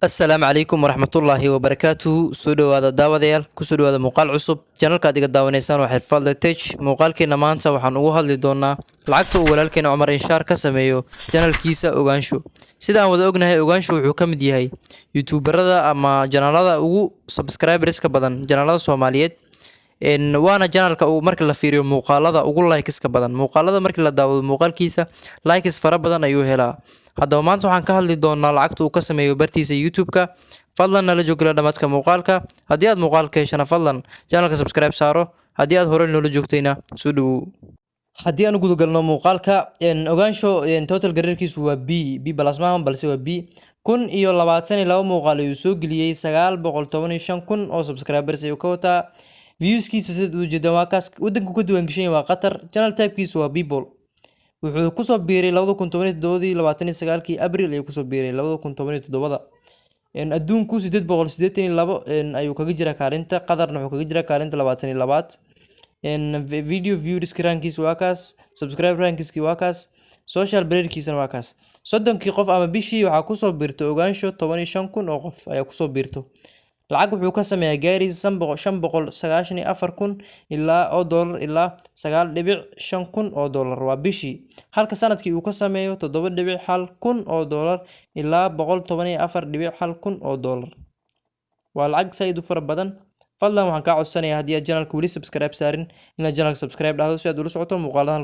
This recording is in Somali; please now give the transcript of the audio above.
السلام عليكم ورحمة الله وبركاته سودو هذا داوديال كسودو هذا مقال عصب channelka adiga daawaneysaan waxay fadlan tech muuqaalkeena maanta waxaan ugu hadli doonaa lacagta uu walaalkeena Cumar Inshaar ka sameeyo channelkiisa ogaansho sida aan wada ognahay ogaansho wuxuu ka mid yahay youtuberada ama channelada ugu subscribers ka badan channelada Soomaaliyeed waana channelka uu markii la fiiriyo muuqaalada ugu likes ka badan muuqaalada markii la daawado muuqaalkiisa likes fara badan ayuu helaa haddaba maanta waxaan ka hadli doonaa lacagta uu ka sameeyo bartiisa YouTube-ka fadlan nala joog la dhamaadka muuqaalka haddii aad muuqaalka heshana fadlan channelka subscribe saaro haddii aad hore noola joogtayna soo dhawow haddii aan guda galno muuqaalka ogaansho total gareerkiisu waa b plus maahan balse waa b 1022 muuqaal ayuu soo geliyay 915 oo subscribers ayuu ka wataa viewskiisa sida uu jeedo waa kaas wadanku ka duwan gashay waa Qatar channel type-kiisu waa people wuxuu ku soo biiray 2017 Abriil ayuu ku soo biiray 2017 adduunku 882 ayuu kaga jira kaalinta Qatarna wuxuu kaga jira kaalinta 22 video views rankiisa waa kaas subscribe rankiisa waa kaas social breadkiisa waa kaas 30 qof ama bishii waxa ku soo biirto ogaansho 15000 oo qof ayaa ku soo biirto lacag wuxuu ka sameeyaa gaari 594,000 ilaa oo dollar ilaa 9.5 oo dollar waa bishii halka sanadkii uu ka sameeyo 7.1 oo dollar ilaa 114.1 oo dollar waa lacag sayd u fara badan fadlan waxaan ka codsanayaa haddii aad channelka wali subscribe saarin inaad channelka subscribe dhahdo si aad ula socoto muuqaaladan